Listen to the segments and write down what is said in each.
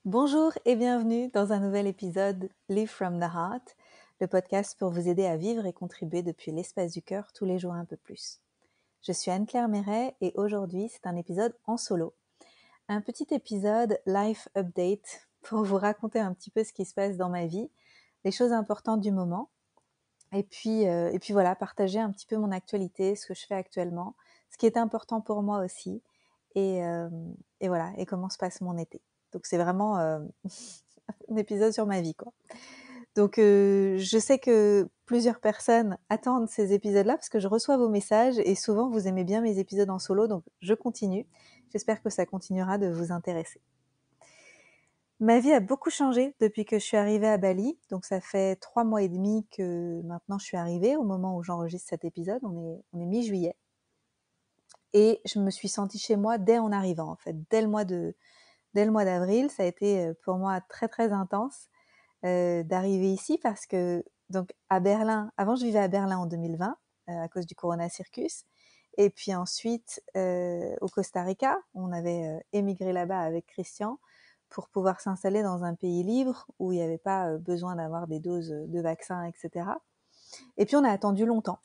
Bonjour et bienvenue dans un nouvel épisode Live from the Heart, le podcast pour vous aider à vivre et contribuer depuis l'espace du cœur tous les jours un peu plus. Je suis Anne-Claire Méret et aujourd'hui c'est un épisode en solo. Un petit épisode Life Update pour vous raconter un petit peu ce qui se passe dans ma vie, les choses importantes du moment et puis voilà, partager un petit peu mon actualité, ce que je fais actuellement, ce qui est important pour moi aussi et, euh, et voilà, et comment se passe mon été. Donc c'est vraiment un épisode sur ma vie, quoi. Donc je sais que plusieurs personnes attendent ces épisodes-là parce que je reçois vos messages et souvent vous aimez bien mes épisodes en solo, donc je continue. J'espère que ça continuera de vous intéresser. Ma vie a beaucoup changé depuis que je suis arrivée à Bali. Donc ça fait 3 mois et demi que maintenant je suis arrivée au moment où j'enregistre cet épisode. On est mi-juillet. Et je me suis sentie chez moi dès en arrivant, en fait. Dès le mois d'avril, ça a été pour moi très très intense d'arriver ici parce que donc à Berlin, avant je vivais à Berlin en 2020 à cause du Corona Circus. Et puis ensuite au Costa Rica, on avait émigré là-bas avec Christian pour pouvoir s'installer dans un pays libre où il n'y avait pas besoin d'avoir des doses de vaccins, etc. Et puis on a attendu longtemps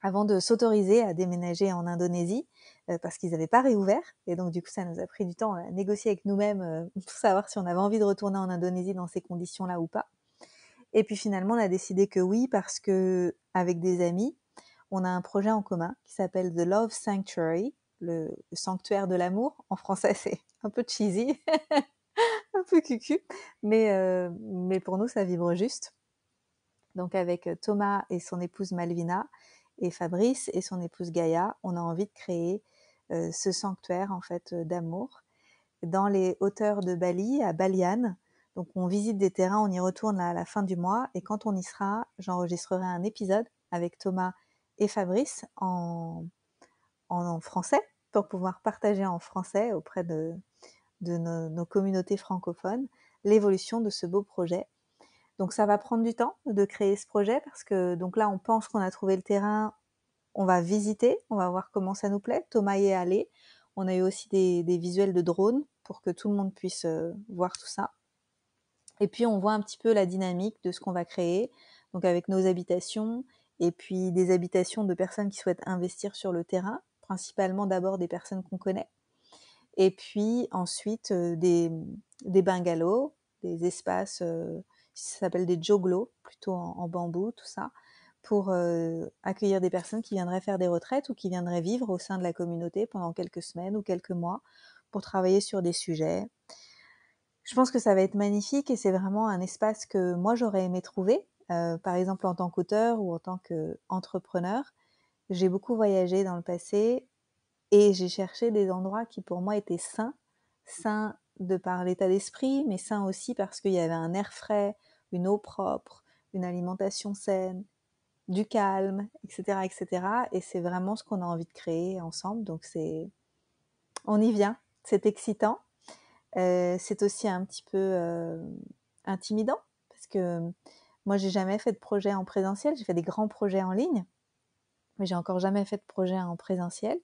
avant de s'autoriser à déménager en Indonésie parce qu'ils n'avaient pas réouvert. Et donc du coup ça nous a pris du temps à négocier avec nous-mêmes pour savoir si on avait envie de retourner en Indonésie dans ces conditions-là ou pas. Et puis finalement on a décidé que oui parce que avec des amis, on a un projet en commun qui s'appelle The Love Sanctuary, le sanctuaire de l'amour. En français, c'est un peu cheesy, un peu cucu, mais pour nous, ça vibre juste. Donc avec Thomas et son épouse Malvina et Fabrice et son épouse Gaïa, on a envie de créer ce sanctuaire en fait d'amour dans les hauteurs de Bali, à Balian. Donc on visite des terrains, on y retourne à la fin du mois et quand on y sera, j'enregistrerai un épisode avec Thomas et Fabrice en français pour pouvoir partager en français auprès de nos communautés francophones l'évolution de ce beau projet. Donc ça va prendre du temps de créer ce projet parce que donc là on pense qu'on a trouvé le terrain, on va visiter, on va voir comment ça nous plaît. Thomas y est allé. On a eu aussi des visuels de drone pour que tout le monde puisse voir tout ça. Et puis on voit un petit peu la dynamique de ce qu'on va créer, donc avec nos habitations et puis des habitations de personnes qui souhaitent investir sur le terrain, principalement d'abord des personnes qu'on connaît, et puis ensuite des bungalows, des espaces, ça s'appelle des joglos, plutôt en bambou, tout ça, pour accueillir des personnes qui viendraient faire des retraites ou qui viendraient vivre au sein de la communauté pendant quelques semaines ou quelques mois pour travailler sur des sujets. Je pense que ça va être magnifique et c'est vraiment un espace que moi j'aurais aimé trouver, par exemple en tant qu'auteur ou en tant qu'entrepreneur. J'ai beaucoup voyagé dans le passé et j'ai cherché des endroits qui pour moi étaient sains, sains de par l'état d'esprit, mais sains aussi parce qu'il y avait un air frais, une eau propre, une alimentation saine, du calme, etc., etc. Et c'est vraiment ce qu'on a envie de créer ensemble. Donc on y vient, c'est excitant. C'est aussi un petit peu intimidant parce que moi j'ai jamais fait de projet en présentiel, j'ai fait des grands projets en ligne, mais j'ai encore jamais fait de projet en présentiel.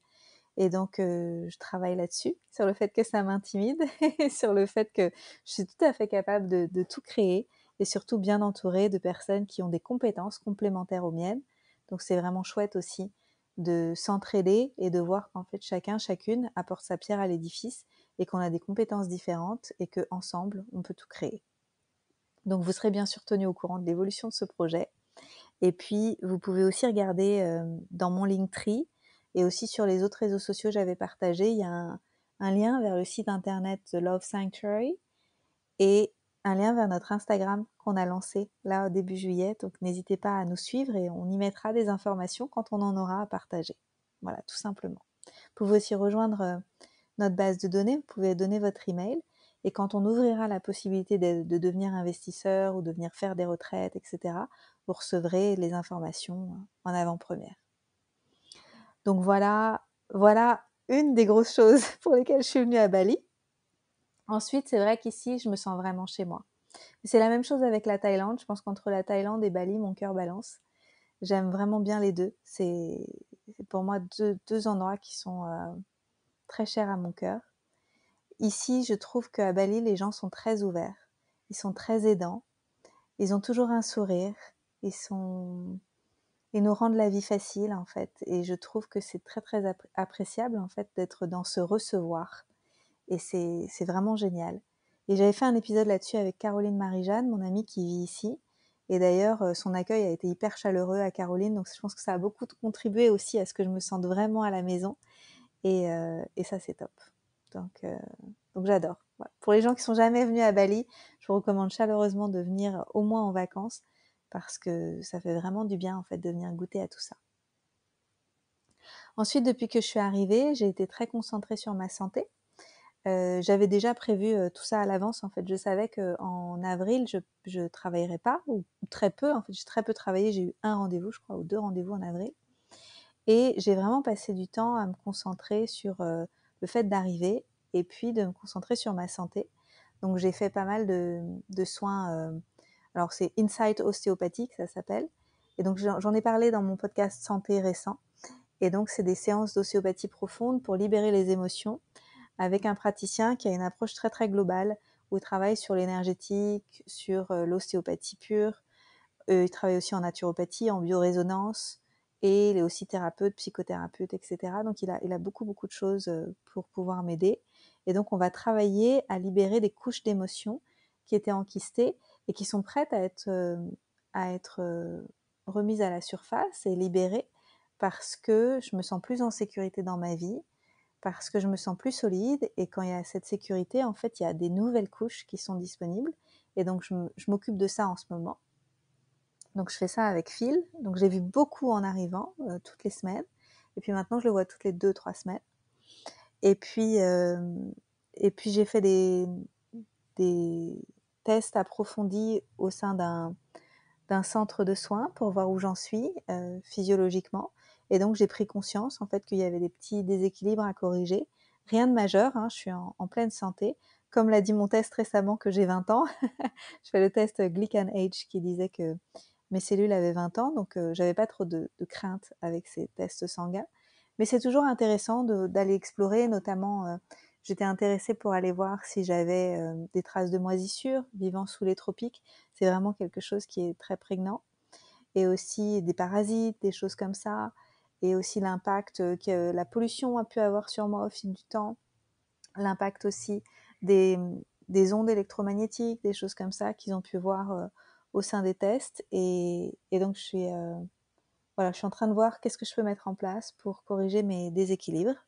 Et donc je travaille là-dessus, sur le fait que ça m'intimide et sur le fait que je suis tout à fait capable de tout créer et surtout bien entourée de personnes qui ont des compétences complémentaires aux miennes. Donc c'est vraiment chouette aussi de s'entraider et de voir qu'en fait chacune apporte sa pierre à l'édifice et qu'on a des compétences différentes et qu'ensemble on peut tout créer. Donc vous serez bien sûr tenu au courant de l'évolution de ce projet. Et puis vous pouvez aussi regarder dans mon Linktree et aussi sur les autres réseaux sociaux que j'avais partagé, il y a un lien vers le site internet The Love Sanctuary et un lien vers notre Instagram qu'on a lancé là au début juillet. Donc n'hésitez pas à nous suivre et on y mettra des informations quand on en aura à partager. Voilà, tout simplement. Vous pouvez aussi rejoindre notre base de données, vous pouvez donner votre email et quand on ouvrira la possibilité de devenir investisseur ou de venir faire des retraites, etc., vous recevrez les informations en avant-première. Donc voilà une des grosses choses pour lesquelles je suis venue à Bali. Ensuite, c'est vrai qu'ici, je me sens vraiment chez moi. C'est la même chose avec la Thaïlande. Je pense qu'entre la Thaïlande et Bali, mon cœur balance. J'aime vraiment bien les deux. C'est pour moi deux endroits qui sont très chers à mon cœur. ici, je trouve qu'à Bali, les gens sont très ouverts, ils sont très aidants, ils ont toujours un sourire, ils nous rendent la vie facile en fait. Et je trouve que c'est très très appréciable en fait d'être dans ce recevoir. Et c'est vraiment génial. Et j'avais fait un épisode là-dessus avec Caroline Marie-Jeanne, mon amie qui vit ici. Et d'ailleurs, son accueil a été hyper chaleureux à Caroline, donc je pense que ça a beaucoup contribué aussi à ce que je me sente vraiment à la maison. Et ça, c'est top. Donc, euh, donc j'adore. Voilà. Pour les gens qui sont jamais venus à Bali, je vous recommande chaleureusement de venir au moins en vacances parce que ça fait vraiment du bien en fait de venir goûter à tout ça. Ensuite, depuis que je suis arrivée, j'ai été très concentrée sur ma santé. J'avais déjà prévu tout ça à l'avance. En fait, je savais qu'en avril, je travaillerais pas ou très peu. En fait, j'ai très peu travaillé. J'ai eu un rendez-vous, je crois, ou 2 rendez-vous en avril. Et j'ai vraiment passé du temps à me concentrer sur le fait d'arriver et puis de me concentrer sur ma santé. Donc, j'ai fait pas mal de soins. Alors, c'est Insight ostéopathique, ça s'appelle. Et donc, j'en ai parlé dans mon podcast santé récent. Et donc, c'est des séances d'ostéopathie profonde pour libérer les émotions avec un praticien qui a une approche très très globale où il travaille sur l'énergétique, sur l'ostéopathie pure. Il travaille aussi en naturopathie, en biorésonance et il est aussi thérapeute, psychothérapeute, etc. Donc il a beaucoup beaucoup de choses pour pouvoir m'aider. Et donc on va travailler à libérer des couches d'émotions qui étaient enquistées et qui sont prêtes à être remises à la surface et libérées parce que je me sens plus en sécurité dans ma vie, parce que je me sens plus solide et quand il y a cette sécurité, en fait, il y a des nouvelles couches qui sont disponibles et donc je m'occupe de ça en ce moment. Donc je fais ça avec Phil. Donc j'ai vu beaucoup en arrivant, toutes les semaines. Et puis maintenant, je le vois toutes les 2-3 semaines. Et puis, euh, et puis j'ai fait des tests approfondis au sein d'un centre de soins pour voir où j'en suis physiologiquement. Et donc j'ai pris conscience en fait qu'il y avait des petits déséquilibres à corriger. Rien de majeur, hein, je suis en pleine santé. Comme l'a dit mon test récemment que j'ai 20 ans, je fais le test Glycan Age qui disait que mes cellules avaient 20 ans, donc j'avais pas trop de crainte avec ces tests sanguins. Mais c'est toujours intéressant d'aller explorer, notamment j'étais intéressée pour aller voir si j'avais des traces de moisissures vivant sous les tropiques. C'est vraiment quelque chose qui est très prégnant. Et aussi des parasites, des choses comme ça. Et aussi l'impact que la pollution a pu avoir sur moi au fil du temps. L'impact aussi des, des ondes électromagnétiques, des choses comme ça qu'ils ont pu voir au sein des tests. Et donc voilà, je suis en train de voir qu'est-ce que je peux mettre en place pour corriger mes déséquilibres.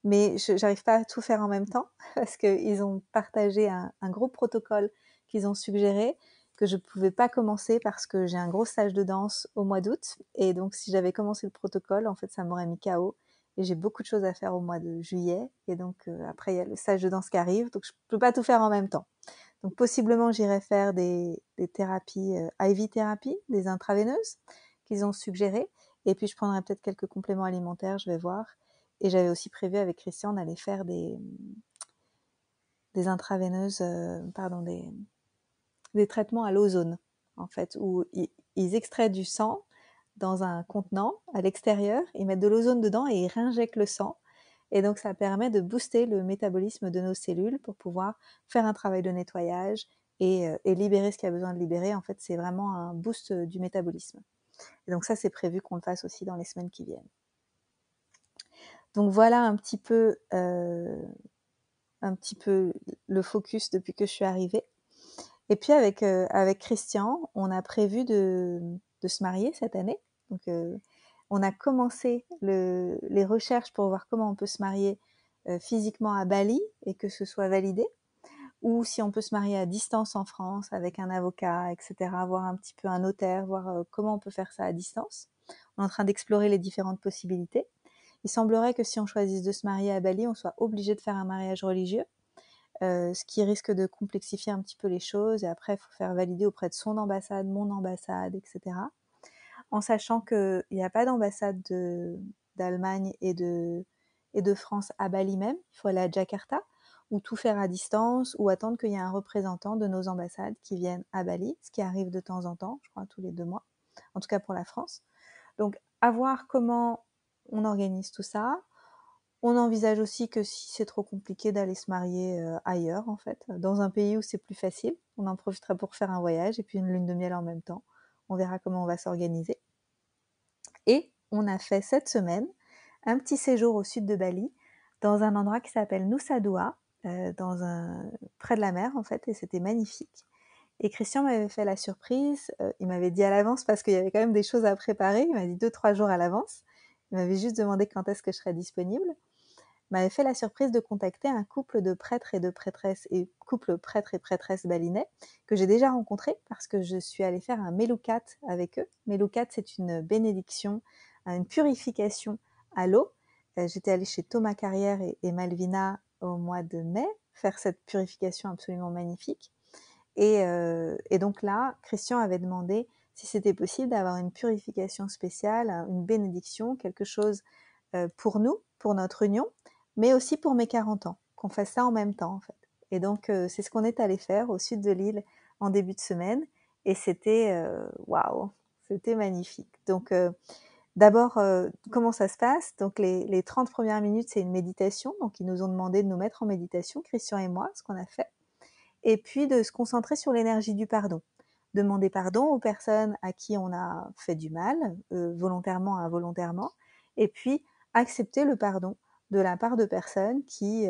Mais je n'arrive pas à tout faire en même temps parce qu'ils ont partagé un gros protocole qu'ils ont suggéré que je ne pouvais pas commencer parce que j'ai un gros stage de danse au mois d'août. Et donc, si j'avais commencé le protocole, en fait, ça m'aurait mis KO. Et j'ai beaucoup de choses à faire au mois de juillet. Et donc, après, il y a le stage de danse qui arrive. Donc, je ne peux pas tout faire en même temps. Donc, possiblement, j'irai faire des thérapies, IV thérapie, des intraveineuses qu'ils ont suggérées. Et puis, je prendrai peut-être quelques compléments alimentaires, je vais voir. Et j'avais aussi prévu avec Christian d'aller faire des intraveineuses, pardon, des traitements à l'ozone, en fait, où ils extraient du sang dans un contenant à l'extérieur, ils mettent de l'ozone dedans et ils réinjectent le sang. Et donc, ça permet de booster le métabolisme de nos cellules pour pouvoir faire un travail de nettoyage et libérer ce qu'il y a besoin de libérer. En fait, c'est vraiment un boost du métabolisme. Et donc, ça, c'est prévu qu'on le fasse aussi dans les semaines qui viennent. Donc, voilà un petit peu le focus depuis que je suis arrivée. Et puis avec Christian, on a prévu de se marier cette année. Donc on a commencé les recherches pour voir comment on peut se marier physiquement à Bali et que ce soit validé, ou si on peut se marier à distance en France avec un avocat, etc., voir un petit peu un notaire, voir comment on peut faire ça à distance. On est en train d'explorer les différentes possibilités. Il semblerait que si on choisisse de se marier à Bali, on soit obligé de faire un mariage religieux. Ce qui risque de complexifier un petit peu les choses. Et après, il faut faire valider auprès de son ambassade, mon ambassade, etc. En sachant qu'il n'y a pas d'ambassade d'Allemagne et de France à Bali même. Il faut aller à Jakarta, ou tout faire à distance, ou attendre qu'il y ait un représentant de nos ambassades qui vienne à Bali, ce qui arrive de temps en temps, je crois tous les 2 mois, en tout cas pour la France. Donc, à voir comment on organise tout ça. On envisage aussi que si c'est trop compliqué d'aller se marier ailleurs, en fait, dans un pays où c'est plus facile, on en profitera pour faire un voyage et puis une lune de miel en même temps. On verra comment on va s'organiser. Et on a fait cette semaine un petit séjour au sud de Bali, dans un endroit qui s'appelle Nusa Dua, près de la mer en fait, et c'était magnifique. Et Christian m'avait fait la surprise, il m'avait dit à l'avance parce qu'il y avait quand même des choses à préparer, il m'a dit 2-3 jours à l'avance. Il m'avait juste demandé quand est-ce que je serais disponible. Il m'avait fait la surprise de contacter un couple de prêtres et de prêtresses, et couple prêtres et prêtresses balinais, que j'ai déjà rencontré parce que je suis allée faire un melukat avec eux. Melukat, c'est une bénédiction, une purification à l'eau. J'étais allée chez Thomas Carrière et Malvina au mois de mai faire cette purification absolument magnifique. Et donc là, Christian avait demandé si c'était possible d'avoir une purification spéciale, une bénédiction, quelque chose pour nous, pour notre union, mais aussi pour mes 40 ans, qu'on fasse ça en même temps en fait. Et donc c'est ce qu'on est allé faire au sud de l'île en début de semaine, et c'était waouh, c'était magnifique. Donc d'abord, comment ça se passe? Donc les 30 premières minutes, c'est une méditation, donc ils nous ont demandé de nous mettre en méditation, Christian et moi, ce qu'on a fait. Et puis de se concentrer sur l'énergie du pardon. Demander pardon aux personnes à qui on a fait du mal, volontairement, involontairement, et puis accepter le pardon de la part de personnes qui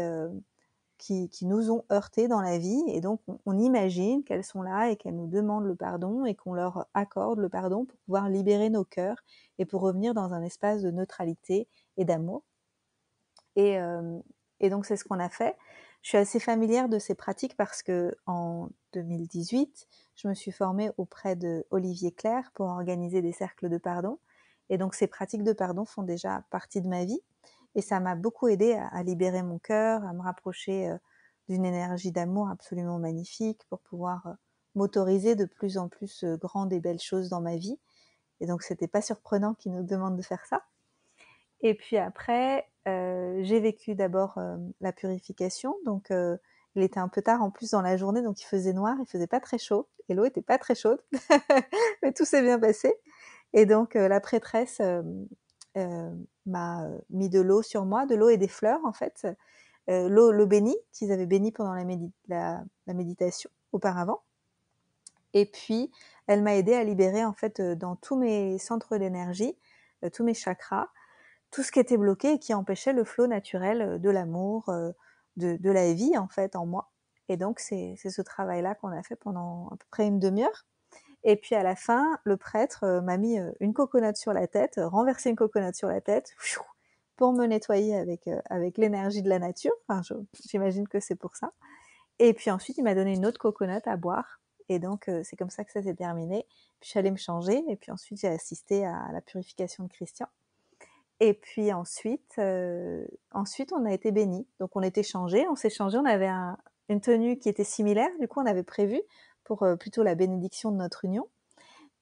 nous ont heurtés dans la vie. Et donc on imagine qu'elles sont là et qu'elles nous demandent le pardon et qu'on leur accorde le pardon pour pouvoir libérer nos cœurs et pour revenir dans un espace de neutralité et d'amour. Et, euh, et donc c'est ce qu'on a fait. Je suis assez familière de ces pratiques parce que en 2018, je me suis formée auprès de Olivier Clerc pour organiser des cercles de pardon. Et donc ces pratiques de pardon font déjà partie de ma vie. Et ça m'a beaucoup aidée à libérer mon cœur, à me rapprocher d'une énergie d'amour absolument magnifique pour pouvoir m'autoriser de plus en plus grandes et belles choses dans ma vie. Et donc c'était pas surprenant qu'il nous demande de faire ça. Et puis après, j'ai vécu d'abord la purification. Donc, il était un peu tard en plus dans la journée, donc il faisait noir, il faisait pas très chaud, et l'eau était pas très chaude, mais tout s'est bien passé. Et donc, la prêtresse m'a mis de l'eau sur moi, de l'eau et des fleurs en fait, l'eau bénie qu'ils avaient bénie pendant la méditation auparavant. Et puis, elle m'a aidée à libérer en fait dans tous mes centres d'énergie, tous mes chakras, tout ce qui était bloqué et qui empêchait le flot naturel de l'amour, de la vie en fait en moi. Et donc c'est ce travail-là qu'on a fait pendant à peu près une demi-heure. Et puis à la fin, le prêtre m'a mis une coconut sur la tête, renversé une coconut sur la tête, pour me nettoyer avec l'énergie de la nature. Enfin, j'imagine que c'est pour ça. Et puis ensuite, il m'a donné une autre coconut à boire. Et donc c'est comme ça que ça s'est terminé. Puis je suis allée me changer et puis ensuite j'ai assisté à la purification de Christian. Et puis ensuite, on a été bénis. Donc on était changés, on s'est changés, on avait une tenue qui était similaire, du coup on avait prévu pour plutôt la bénédiction de notre union.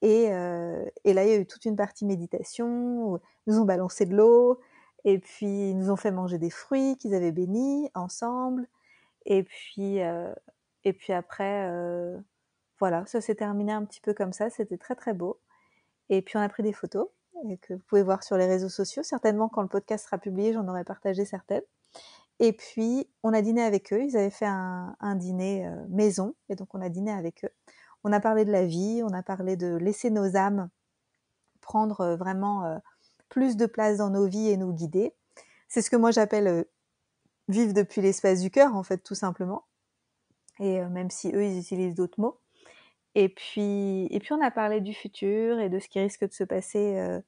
Et là, il y a eu toute une partie méditation, où ils nous ont balancé de l'eau, et puis ils nous ont fait manger des fruits qu'ils avaient bénis ensemble. Et puis, après, voilà, ça s'est terminé un petit peu comme ça, c'était très très beau. Et puis on a pris des photos que vous pouvez voir sur les réseaux sociaux. Certainement, quand le podcast sera publié, j'en aurai partagé certaines. Et puis, on a dîné avec eux. Ils avaient fait un dîner maison. Et donc, on a dîné avec eux. On a parlé de la vie. On a parlé de laisser nos âmes prendre vraiment plus de place dans nos vies et nous guider. C'est ce que moi, j'appelle vivre depuis l'espace du cœur, en fait, tout simplement. Et même si eux, ils utilisent d'autres mots. Et puis, on a parlé du futur et de ce qui risque de se passer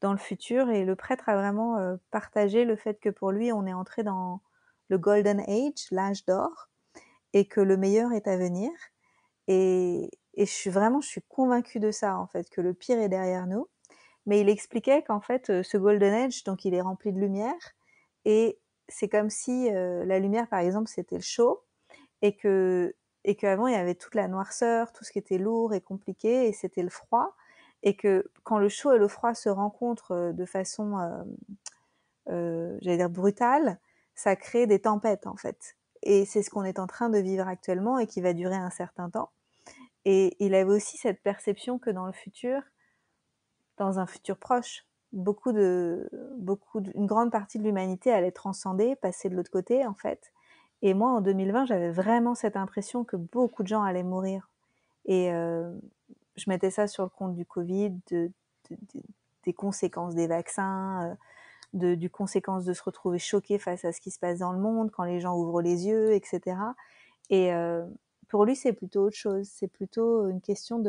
dans le futur. Et le prêtre a vraiment partagé le fait que pour lui, on est entré dans le Golden Age, l'âge d'or, et que le meilleur est à venir. Et je suis convaincue de ça, en fait, que le pire est derrière nous. Mais il expliquait qu'en fait, ce Golden Age, donc il est rempli de lumière, et c'est comme si la lumière, par exemple, c'était le chaud, et que et qu'avant il y avait toute la noirceur, tout ce qui était lourd et compliqué, et c'était le froid, et que quand le chaud et le froid se rencontrent de façon, j'allais dire brutale, ça crée des tempêtes en fait. Et c'est ce qu'on est en train de vivre actuellement et qui va durer un certain temps. Et il avait aussi cette perception que dans le futur, dans un futur proche, une grande partie de l'humanité allait transcender, passer de l'autre côté en fait. Et moi, en 2020, j'avais vraiment cette impression que beaucoup de gens allaient mourir. Et je mettais ça sur le compte du Covid, des conséquences des vaccins, du conséquence de se retrouver choqué face à ce qui se passe dans le monde quand les gens ouvrent les yeux, etc. Et pour lui, c'est plutôt autre chose. C'est plutôt une question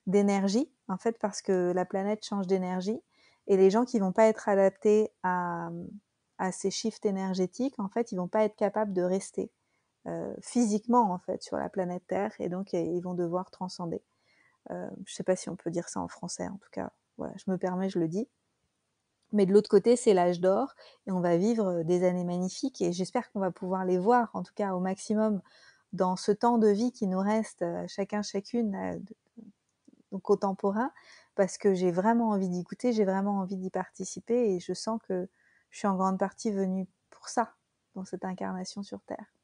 d'énergie, en fait, parce que la planète change d'énergie. Et les gens qui vont pas être adaptés à ces shifts énergétiques, en fait, ils vont pas être capables de rester physiquement, en fait, sur la planète Terre. Et donc, ils vont devoir transcender. Je sais pas si on peut dire ça en français, en tout cas. Voilà, je me permets, je le dis. Mais de l'autre côté, c'est l'âge d'or et on va vivre des années magnifiques et j'espère qu'on va pouvoir les voir, en tout cas au maximum, dans ce temps de vie qui nous reste, chacun, chacune, donc contemporain, parce que j'ai vraiment envie d'y goûter, j'ai vraiment envie d'y participer et je sens que je suis en grande partie venue pour ça, dans cette incarnation sur Terre,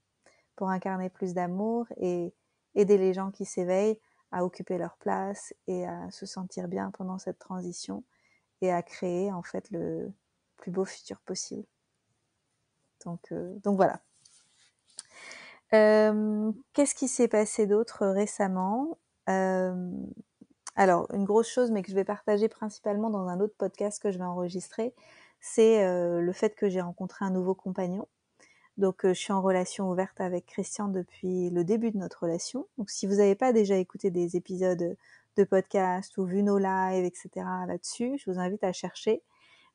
pour incarner plus d'amour et aider les gens qui s'éveillent à occuper leur place et à se sentir bien pendant cette transition et à créer en fait le plus beau futur possible. Donc voilà. Qu'est-ce qui s'est passé d'autre récemment Alors, une grosse chose, mais que je vais partager principalement dans un autre podcast que je vais enregistrer, c'est le fait que j'ai rencontré un nouveau compagnon. Donc, je suis en relation ouverte avec Christian depuis le début de notre relation. Donc, si vous n'avez pas déjà écouté des épisodes de podcast ou vu nos lives, etc. là-dessus, je vous invite à chercher.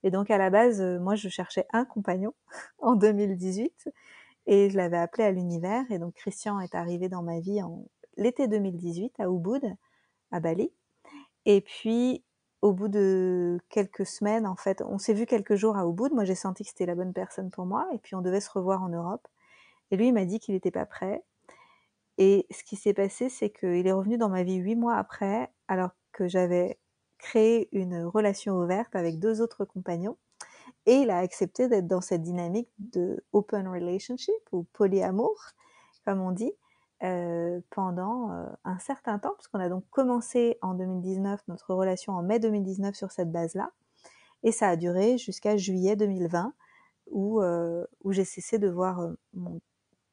Et donc, à la base, moi, je cherchais un compagnon en 2018 et je l'avais appelé à l'univers. Et donc, Christian est arrivé dans ma vie en l'été 2018 à Ubud, à Bali. Et puis, au bout de quelques semaines, en fait, on s'est vu quelques jours à Ubud. Moi, j'ai senti que c'était la bonne personne pour moi. Et puis, on devait se revoir en Europe. Et lui, il m'a dit qu'il n'était pas prêt. Et ce qui s'est passé, c'est qu'il est revenu dans ma vie 8 mois après, alors que j'avais créé une relation ouverte avec 2 autres compagnons. Et il a accepté d'être dans cette dynamique de open relationship ou polyamour, comme on dit, pendant un certain temps, puisqu'on a donc commencé en 2019 notre relation en mai 2019 sur cette base-là, et ça a duré jusqu'à juillet 2020, où j'ai cessé de voir mon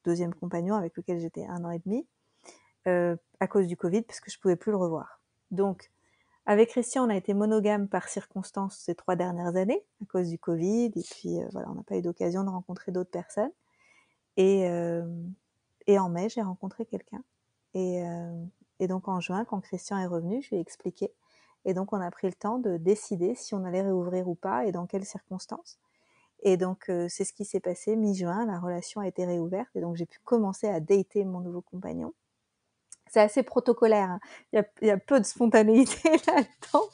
deuxième compagnon avec lequel j'étais 1 an et demi, à cause du Covid, parce que je pouvais plus le revoir. Donc, avec Christian, on a été monogame par circonstance ces 3 dernières années, à cause du Covid, et puis voilà, on n'a pas eu d'occasion de rencontrer d'autres personnes. Et en mai, j'ai rencontré quelqu'un. Et donc en juin, quand Christian est revenu, je lui ai expliqué. Et donc on a pris le temps de décider si on allait réouvrir ou pas et dans quelles circonstances. Et donc c'est ce qui s'est passé mi-juin, la relation a été réouverte et donc j'ai pu commencer à dater mon nouveau compagnon. C'est assez protocolaire, hein. Il y a peu de spontanéité là-dedans,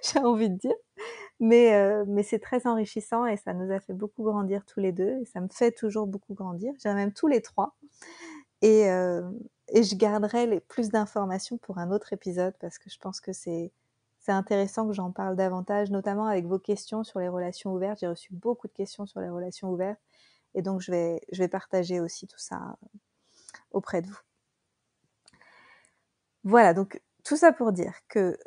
j'ai envie de dire. Mais c'est très enrichissant et ça nous a fait beaucoup grandir tous les deux et ça me fait toujours beaucoup grandir. J'ai même tous les trois. Et, euh, et je garderai plus d'informations pour un autre épisode parce que je pense que c'est intéressant que j'en parle davantage, notamment avec vos questions sur les relations ouvertes. J'ai reçu beaucoup de questions sur les relations ouvertes et donc je vais partager aussi tout ça auprès de vous. Voilà, donc tout ça pour dire que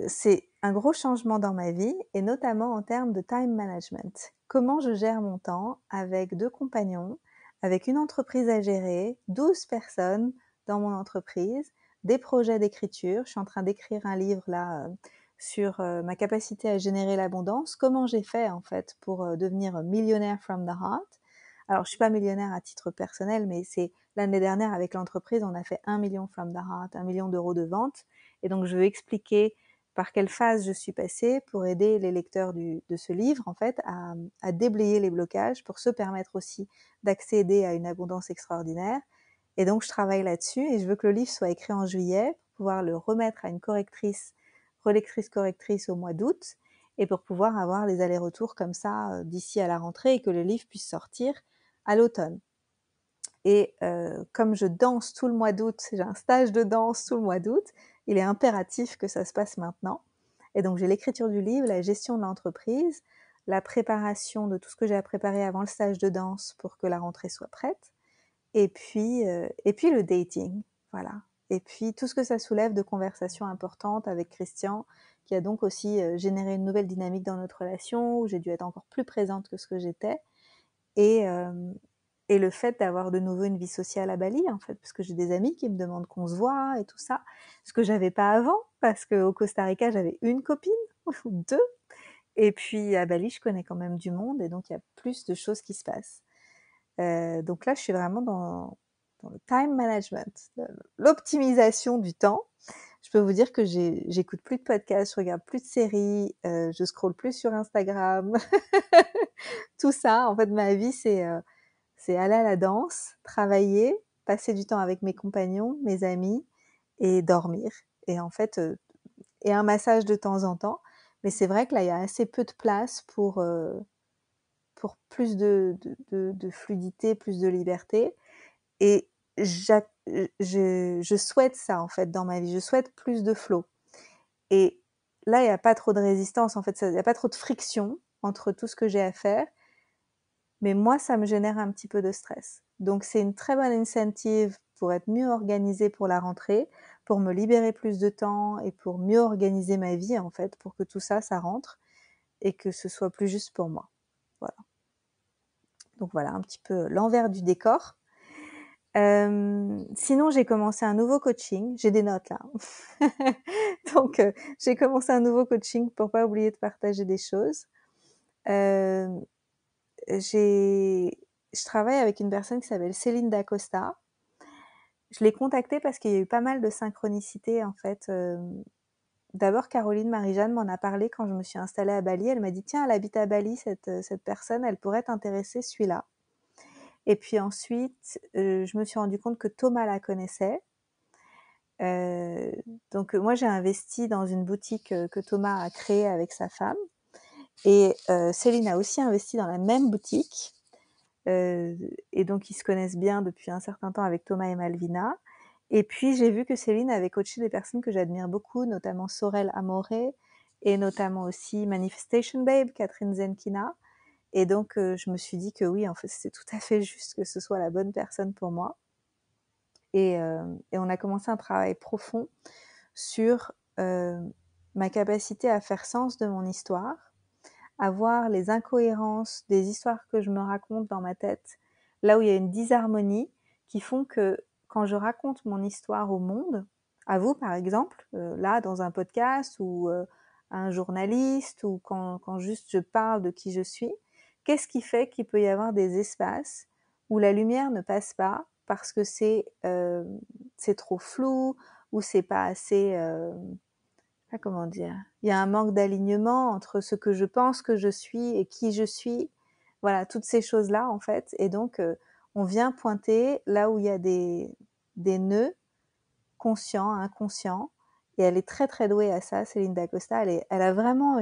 c'est un gros changement dans ma vie et notamment en termes de time management. Comment je gère mon temps avec 2 compagnons, avec une entreprise à gérer, 12 personnes dans mon entreprise, des projets d'écriture. Je suis en train d'écrire un livre là sur ma capacité à générer l'abondance. Comment j'ai fait en fait pour devenir millionnaire from the heart. Alors je suis pas millionnaire à titre personnel, mais c'est l'année dernière, avec l'entreprise, on a fait 1 million from the heart, 1 million d'euros de vente. Et donc, je veux expliquer par quelle phase je suis passée pour aider les lecteurs de ce livre, en fait, à déblayer les blocages, pour se permettre aussi d'accéder à une abondance extraordinaire. Et donc, je travaille là-dessus et je veux que le livre soit écrit en juillet pour pouvoir le remettre à une relectrice-correctrice au mois d'août et pour pouvoir avoir les allers-retours comme ça d'ici à la rentrée et que le livre puisse sortir à l'automne. Et comme je danse tout le mois d'août, j'ai un stage de danse tout le mois d'août, il est impératif que ça se passe maintenant. Et donc j'ai l'écriture du livre, la gestion de l'entreprise, la préparation de tout ce que j'ai à préparer avant le stage de danse pour que la rentrée soit prête, et puis le dating, voilà. Et puis tout ce que ça soulève de conversations importantes avec Christian, qui a donc aussi généré une nouvelle dynamique dans notre relation, où j'ai dû être encore plus présente que ce que j'étais. Et, et le fait d'avoir de nouveau une vie sociale à Bali, en fait, parce que j'ai des amis qui me demandent qu'on se voit et tout ça, ce que j'avais pas avant, parce qu'au Costa Rica, j'avais une copine, ou deux, et puis à Bali, je connais quand même du monde, et donc il y a plus de choses qui se passent. Donc là, je suis vraiment dans le time management, l'optimisation du temps. Je peux vous dire que j'écoute plus de podcasts, je regarde plus de séries, je scrolle plus sur Instagram. Tout ça, en fait, ma vie, c'est aller à la danse, travailler, passer du temps avec mes compagnons, mes amis et dormir. Et en fait, et un massage de temps en temps. Mais c'est vrai que là, il y a assez peu de place pour plus de fluidité, plus de liberté. Et je souhaite ça, en fait, dans ma vie. Je souhaite plus de flow. Et là, il n'y a pas trop de résistance, en fait. Il n'y a pas trop de friction entre tout ce que j'ai à faire. Mais moi, ça me génère un petit peu de stress. Donc, c'est une très bonne incentive pour être mieux organisée pour la rentrée, pour me libérer plus de temps et pour mieux organiser ma vie, en fait, pour que tout ça, ça rentre et que ce soit plus juste pour moi. Voilà. Donc voilà, un petit peu l'envers du décor. Sinon, j'ai commencé un nouveau coaching. J'ai des notes là. Donc, j'ai commencé un nouveau coaching pour pas oublier de partager des choses. Je travaille avec une personne qui s'appelle Céline Dacosta. Je l'ai contactée parce qu'il y a eu pas mal de synchronicité en fait. D'abord, Caroline Marie-Jeanne m'en a parlé quand je me suis installée à Bali. Elle m'a dit, tiens, elle habite à Bali, cette personne, elle pourrait t'intéresser, celui-là. Et puis ensuite, je me suis rendu compte que Thomas la connaissait. Donc moi, j'ai investi dans une boutique que Thomas a créée avec sa femme. Et Céline a aussi investi dans la même boutique. Et donc, ils se connaissent bien depuis un certain temps avec Thomas et Malvina. Et puis, j'ai vu que Céline avait coaché des personnes que j'admire beaucoup, notamment Sorel Amore et notamment aussi Manifestation Babe, Catherine Zenkina. Et donc, je me suis dit que oui, en fait, c'était tout à fait juste que ce soit la bonne personne pour moi. Et on a commencé un travail profond sur ma capacité à faire sens de mon histoire, à voir les incohérences des histoires que je me raconte dans ma tête, là où il y a une disharmonie, qui font que quand je raconte mon histoire au monde, à vous par exemple, là dans un podcast ou à un journaliste ou quand juste je parle de qui je suis, qu'est-ce qui fait qu'il peut y avoir des espaces où la lumière ne passe pas parce que c'est trop flou ou c'est pas assez comment dire, il y a un manque d'alignement entre ce que je pense que je suis et qui je suis. Voilà, toutes ces choses-là, en fait. Et donc, on vient pointer là où il y a des nœuds conscients, inconscients. Et elle est très, très douée à ça, Céline Dacosta. Elle a vraiment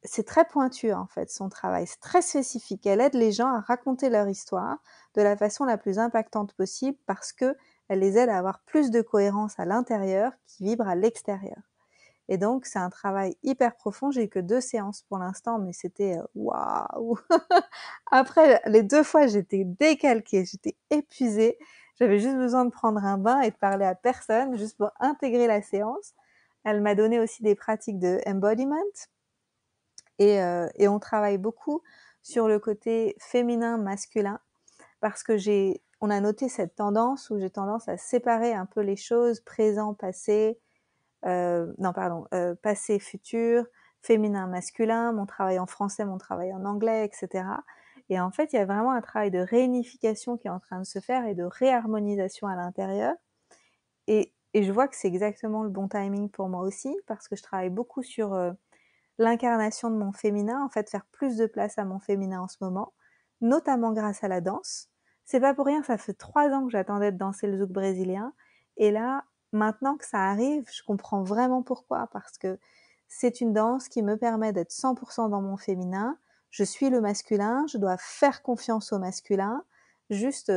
c'est très pointu, en fait, son travail. C'est très spécifique. Elle aide les gens à raconter leur histoire de la façon la plus impactante possible parce que elle les aide à avoir plus de cohérence à l'intérieur qui vibre à l'extérieur. Et donc, c'est un travail hyper profond. J'ai eu que 2 séances pour l'instant, mais c'était waouh. Après les 2 fois, j'étais décalquée, j'étais épuisée. J'avais juste besoin de prendre un bain et de parler à personne, juste pour intégrer la séance. Elle m'a donné aussi des pratiques de embodiment. Et on travaille beaucoup sur le côté féminin-masculin parce que on a noté cette tendance où j'ai tendance à séparer un peu les choses, présent, passé, passé, futur, féminin, masculin, mon travail en français, mon travail en anglais, etc. Et en fait, il y a vraiment un travail de réunification qui est en train de se faire et de réharmonisation à l'intérieur. Et je vois que c'est exactement le bon timing pour moi aussi, parce que je travaille beaucoup sur l'incarnation de mon féminin, en fait, faire plus de place à mon féminin en ce moment, notamment grâce à la danse. C'est pas pour rien, ça fait 3 ans que j'attendais de danser le zouk brésilien. Et là, maintenant que ça arrive, je comprends vraiment pourquoi, parce que c'est une danse qui me permet d'être 100% dans mon féminin. Je suis le masculin, je dois faire confiance au masculin, juste,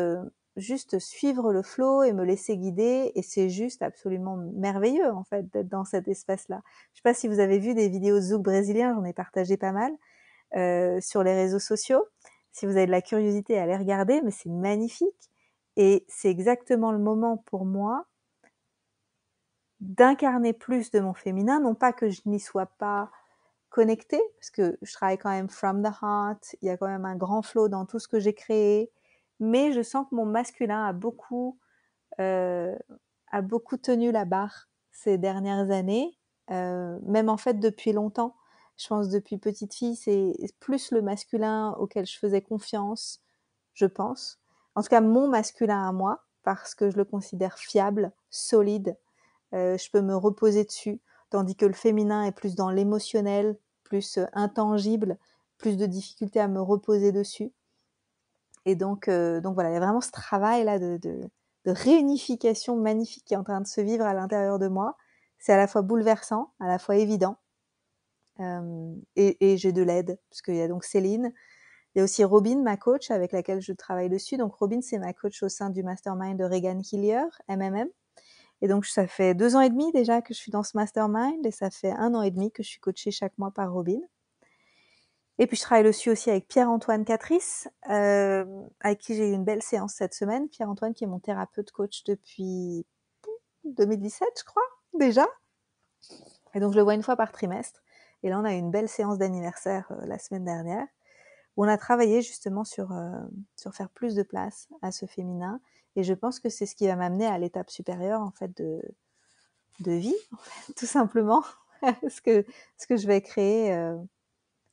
juste suivre le flow et me laisser guider. Et c'est juste absolument merveilleux, en fait, d'être dans cet espace-là. Je sais pas si vous avez vu des vidéos zouk brésiliens, j'en ai partagé pas mal sur les réseaux sociaux. Si vous avez de la curiosité, allez regarder, mais c'est magnifique. Et c'est exactement le moment pour moi d'incarner plus de mon féminin, non pas que je n'y sois pas connectée, parce que je travaille quand même from the heart, il y a quand même un grand flow dans tout ce que j'ai créé, mais je sens que mon masculin euh, a beaucoup tenu la barre ces dernières années, même en fait depuis longtemps. Je pense depuis petite fille, c'est plus le masculin auquel je faisais confiance, je pense. En tout cas, mon masculin à moi, parce que je le considère fiable, solide, je peux me reposer dessus, tandis que le féminin est plus dans l'émotionnel, plus intangible, plus de difficulté à me reposer dessus. Et donc voilà, il y a vraiment ce travail là de réunification magnifique qui est en train de se vivre à l'intérieur de moi. C'est à la fois bouleversant, à la fois évident. Et j'ai de l'aide, parce qu'il y a donc Céline, il y a aussi Robin, ma coach, avec laquelle je travaille dessus. Donc Robin, c'est ma coach au sein du mastermind de Regan Hillier, MMM. Et donc ça fait 2 ans et demi déjà que je suis dans ce mastermind, et ça fait 1 an et demi que je suis coachée chaque mois par Robin. Et puis je travaille dessus aussi avec Pierre-Antoine Catrice, avec qui j'ai eu une belle séance cette semaine. Pierre-Antoine qui est mon thérapeute coach depuis 2017, je crois, déjà. Et donc je le vois une fois par trimestre. Et là on a eu une belle séance d'anniversaire la semaine dernière, où on a travaillé justement sur faire plus de place à ce féminin. Et je pense que c'est ce qui va m'amener à l'étape supérieure en fait de vie, en fait, tout simplement, ce que je vais créer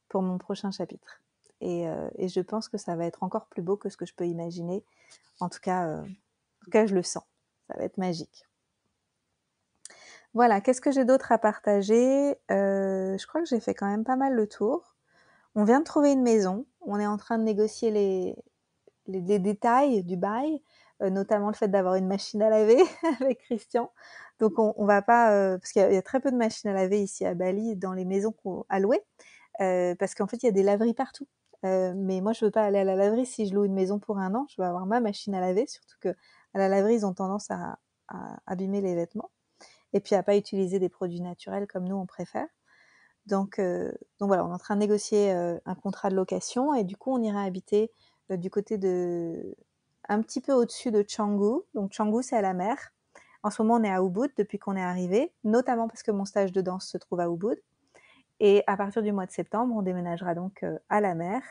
pour mon prochain chapitre. Et je pense que ça va être encore plus beau que ce que je peux imaginer. En tout cas, je le sens. Ça va être magique. Voilà, qu'est-ce que j'ai d'autre à partager? Je crois que j'ai fait quand même pas mal le tour. On vient de trouver une maison. On est en train de négocier les détails du bail, notamment le fait d'avoir une machine à laver avec Christian. Donc on va pas, parce qu'il y a très peu de machines à laver ici à Bali dans les maisons à louer, parce qu'en fait il y a des laveries partout. Mais moi je veux pas aller à la laverie si je loue une maison pour 1 an. Je veux avoir ma machine à laver, surtout que à la laverie ils ont tendance à abîmer les vêtements et puis à pas utiliser des produits naturels comme nous on préfère. Donc voilà, on est en train de négocier un contrat de location et du coup on ira habiter du côté un petit peu au-dessus de Canggu. Donc Canggu c'est à la mer. En ce moment on est à Ubud depuis qu'on est arrivé, notamment parce que mon stage de danse se trouve à Ubud. Et à partir du mois de septembre, on déménagera donc à la mer,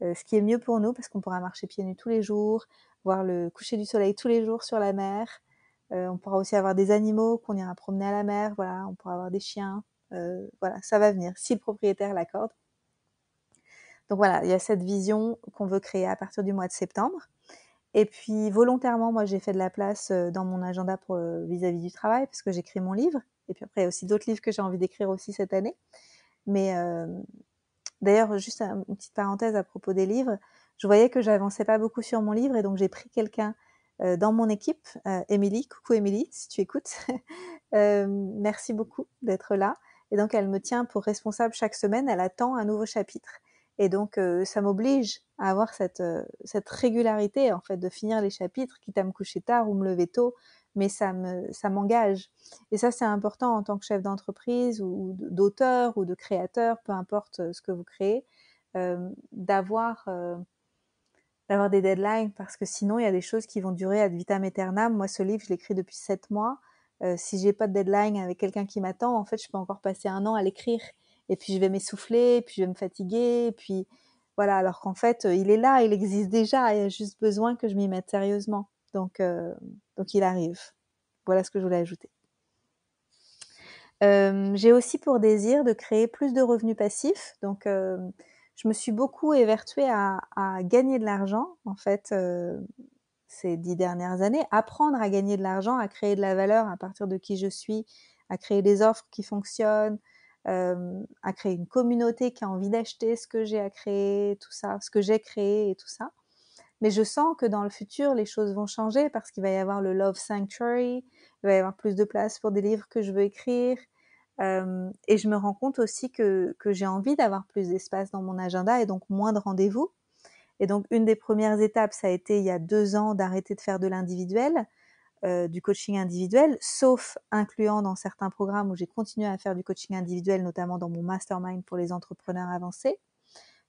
ce qui est mieux pour nous parce qu'on pourra marcher pieds nus tous les jours, voir le coucher du soleil tous les jours sur la mer. On pourra aussi avoir des animaux qu'on ira promener à la mer. Voilà, on pourra avoir des chiens. Voilà, ça va venir si le propriétaire l'accorde. Donc voilà, il y a cette vision qu'on veut créer à partir du mois de septembre. Et puis volontairement, moi j'ai fait de la place dans mon agenda pour vis-à-vis du travail parce que j'écris mon livre. Et puis après, il y a aussi d'autres livres que j'ai envie d'écrire aussi cette année. Mais d'ailleurs, juste une petite parenthèse à propos des livres, je voyais que j'avançais pas beaucoup sur mon livre et donc j'ai pris quelqu'un dans mon équipe, Émilie. Coucou Émilie, si tu écoutes. Merci beaucoup d'être là. Et donc elle me tient pour responsable chaque semaine, elle attend un nouveau chapitre. Et donc ça m'oblige à avoir cette régularité en fait de finir les chapitres, quitte à me coucher tard ou me lever tôt, mais ça m'engage. Et ça c'est important en tant que chef d'entreprise ou d'auteur ou de créateur, peu importe ce que vous créez, d'avoir des deadlines parce que sinon il y a des choses qui vont durer ad vitam aeternam. Moi ce livre je l'écris depuis 7 mois. Si j'ai pas de deadline avec quelqu'un qui m'attend, en fait je peux encore passer 1 an à l'écrire et puis je vais m'essouffler, puis je vais me fatiguer, et puis voilà, alors qu'en fait il est là, il existe déjà, il y a juste besoin que je m'y mette sérieusement. Donc il arrive. Voilà ce que je voulais ajouter. J'ai aussi pour désir de créer plus de revenus passifs. Donc, je me suis beaucoup évertuée à gagner de l'argent, en fait, ces 10 dernières années. Apprendre à gagner de l'argent, à créer de la valeur à partir de qui je suis, à créer des offres qui fonctionnent, à créer une communauté qui a envie d'acheter ce que j'ai à créer, tout ça, ce que j'ai créé et tout ça. Mais je sens que dans le futur, les choses vont changer parce qu'il va y avoir le Love Sanctuary, il va y avoir plus de place pour des livres que je veux écrire. Et je me rends compte aussi que j'ai envie d'avoir plus d'espace dans mon agenda et donc moins de rendez-vous. Et donc, une des premières étapes, ça a été il y a 2 ans d'arrêter de faire de l'individuel, du coaching individuel, sauf incluant dans certains programmes où j'ai continué à faire du coaching individuel, notamment dans mon mastermind pour les entrepreneurs avancés.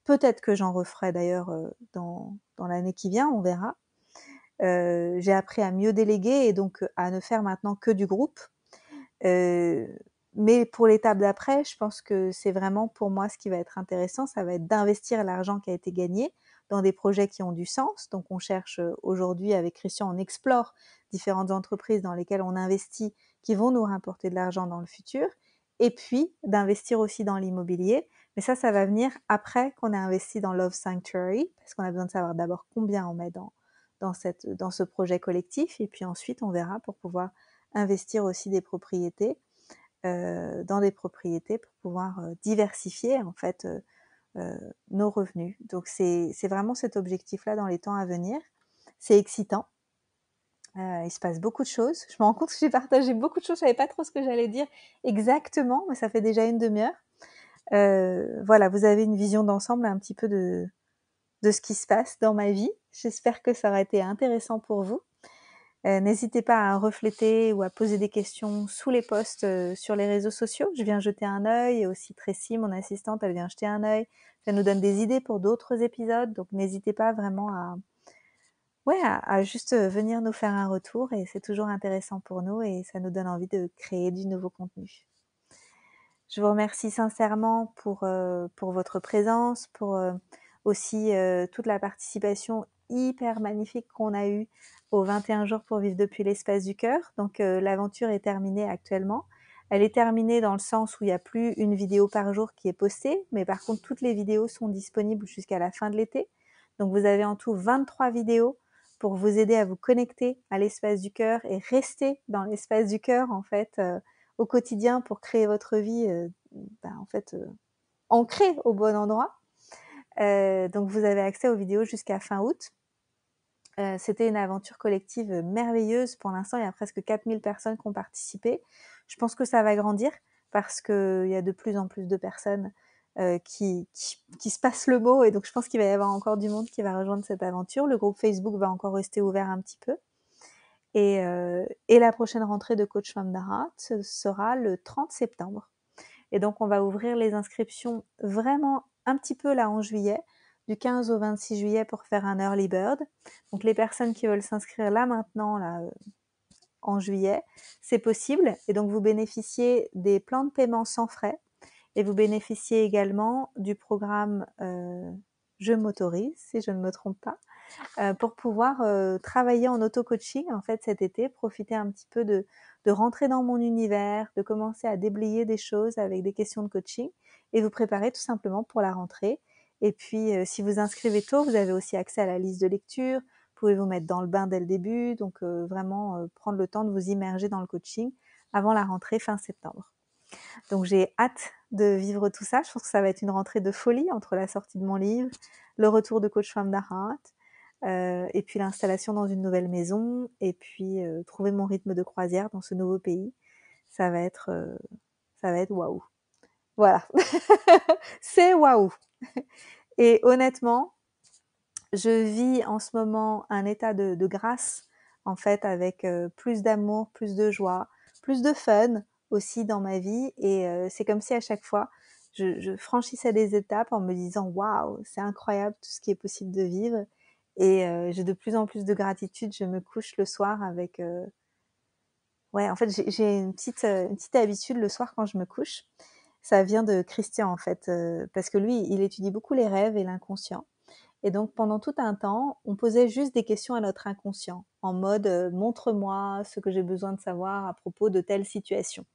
Peut-être que j'en referai d'ailleurs dans l'année qui vient, on verra. J'ai appris à mieux déléguer et donc à ne faire maintenant que du groupe. Mais pour l'étape d'après, je pense que c'est vraiment pour moi ce qui va être intéressant, ça va être d'investir l'argent qui a été gagné dans des projets qui ont du sens. Donc on cherche aujourd'hui avec Christian, on explore différentes entreprises dans lesquelles on investit qui vont nous rapporter de l'argent dans le futur. Et puis d'investir aussi dans l'immobilier. Mais ça va venir après qu'on ait investi dans Love Sanctuary, parce qu'on a besoin de savoir d'abord combien on met dans ce projet collectif. Et puis ensuite, on verra pour pouvoir investir aussi dans des propriétés pour pouvoir diversifier en fait nos revenus. Donc c'est vraiment cet objectif-là dans les temps à venir. C'est excitant. Il se passe beaucoup de choses. Je me rends compte que j'ai partagé beaucoup de choses. Je savais pas trop ce que j'allais dire exactement, mais ça fait déjà une demi-heure. Voilà, vous avez une vision d'ensemble un petit peu de ce qui se passe dans ma vie. J'espère que ça aura été intéressant pour vous. N'hésitez pas à refléter ou à poser des questions sous les posts sur les réseaux sociaux. Je viens jeter un œil et aussi Tracy, mon assistante, elle vient jeter un œil. Ça nous donne des idées pour d'autres épisodes, donc n'hésitez pas vraiment à juste venir nous faire un retour et c'est toujours intéressant pour nous et ça nous donne envie de créer du nouveau contenu. Je vous remercie sincèrement pour votre présence, pour aussi toute la participation hyper magnifique qu'on a eue aux 21 jours pour vivre depuis l'espace du cœur. Donc l'aventure est terminée actuellement. Elle est terminée dans le sens où il n'y a plus une vidéo par jour qui est postée, mais par contre toutes les vidéos sont disponibles jusqu'à la fin de l'été. Donc vous avez en tout 23 vidéos pour vous aider à vous connecter à l'espace du cœur et rester dans l'espace du cœur en fait au quotidien pour créer votre vie ancrée au bon endroit. Donc vous avez accès aux vidéos jusqu'à fin août. C'était une aventure collective merveilleuse. Pour l'instant, il y a presque 4000 personnes qui ont participé. Je pense que ça va grandir parce qu'il y a de plus en plus de personnes qui se passent le mot. Et donc, je pense qu'il va y avoir encore du monde qui va rejoindre cette aventure. Le groupe Facebook va encore rester ouvert un petit peu. Et la prochaine rentrée de Coach from the Heart, ce sera le 30 septembre. Et donc, on va ouvrir les inscriptions vraiment un petit peu là en juillet, du 15 au 26 juillet pour faire un early bird. Donc, les personnes qui veulent s'inscrire là maintenant, en juillet, c'est possible. Et donc, vous bénéficiez des plans de paiement sans frais. Et vous bénéficiez également du programme Je m'autorise, si je ne me trompe pas, pour pouvoir travailler en auto-coaching en fait cet été, profiter un petit peu de rentrer dans mon univers, de commencer à déblayer des choses avec des questions de coaching et vous préparer tout simplement pour la rentrée. Et puis si vous inscrivez tôt, vous avez aussi accès à la liste de lecture, vous pouvez vous mettre dans le bain dès le début, donc vraiment prendre le temps de vous immerger dans le coaching avant la rentrée fin septembre. Donc j'ai hâte de vivre tout ça. Je pense que ça va être une rentrée de folie entre la sortie de mon livre, le retour de Coach from the Heart, et puis l'installation dans une nouvelle maison, et puis trouver mon rythme de croisière dans ce nouveau pays. Ça va être waouh. Voilà, c'est waouh. Et honnêtement, je vis en ce moment un état de grâce, en fait, avec plus d'amour, plus de joie, plus de fun aussi dans ma vie. Et c'est comme si à chaque fois, je franchissais des étapes en me disant waouh, c'est incroyable tout ce qui est possible de vivre. Et j'ai de plus en plus de gratitude. Je me couche le soir avec ouais, en fait, j'ai une petite habitude le soir quand je me couche. Ça vient de Christian en fait, parce que lui, il étudie beaucoup les rêves et l'inconscient. Et donc pendant tout un temps, on posait juste des questions à notre inconscient, en mode montre-moi ce que j'ai besoin de savoir à propos de telle situation.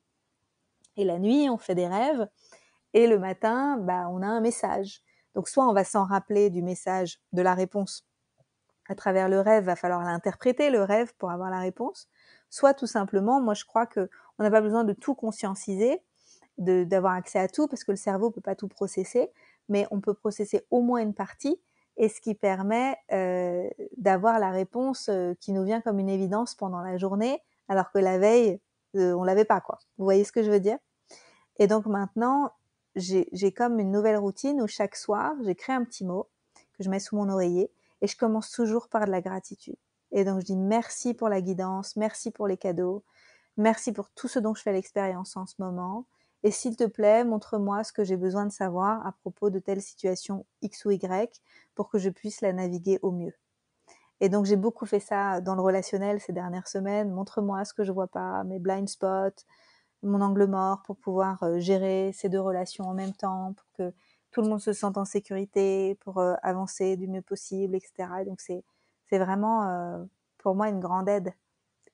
Et la nuit, on fait des rêves, et le matin, bah, on a un message. Donc soit on va s'en rappeler du message, de la réponse à travers le rêve, va falloir l'interpréter, le rêve, pour avoir la réponse. Soit tout simplement, moi je crois que on n'a pas besoin de tout conscientiser, d'avoir accès à tout, parce que le cerveau peut pas tout processer, mais on peut processer au moins une partie, et ce qui permet d'avoir la réponse qui nous vient comme une évidence pendant la journée, alors que la veille, on l'avait pas, quoi. Vous voyez ce que je veux dire? Et donc maintenant, j'ai comme une nouvelle routine où chaque soir, j'écris un petit mot que je mets sous mon oreiller et je commence toujours par de la gratitude. Et donc je dis merci pour la guidance, merci pour les cadeaux, merci pour tout ce dont je fais l'expérience en ce moment. Et s'il te plaît, montre-moi ce que j'ai besoin de savoir à propos de telle situation X ou Y pour que je puisse la naviguer au mieux. Et donc j'ai beaucoup fait ça dans le relationnel ces dernières semaines. Montre-moi ce que je vois pas, mes blind spots, mon angle mort pour pouvoir gérer ces deux relations en même temps, pour que tout le monde se sente en sécurité, pour avancer du mieux possible, etc. Donc c'est vraiment pour moi une grande aide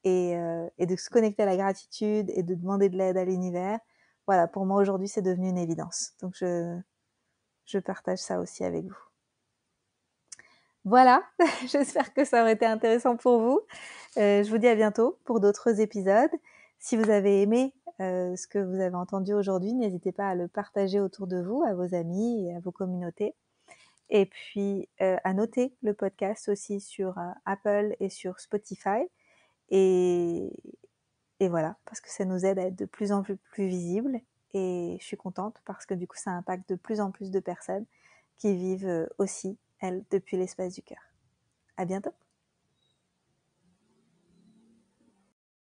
et de se connecter à la gratitude et de demander de l'aide à l'univers. Voilà, pour moi aujourd'hui c'est devenu une évidence. Donc je partage ça aussi avec vous. Voilà, j'espère que ça aurait été intéressant pour vous. Je vous dis à bientôt pour d'autres épisodes. Si vous avez aimé ce que vous avez entendu aujourd'hui, n'hésitez pas à le partager autour de vous, à vos amis et à vos communautés. Et puis à noter le podcast aussi sur Apple et sur Spotify. Et, et voilà, parce que ça nous aide à être de plus en plus visibles. Et je suis contente parce que du coup, ça impacte de plus en plus de personnes qui vivent aussi, elles, depuis l'espace du cœur. À bientôt!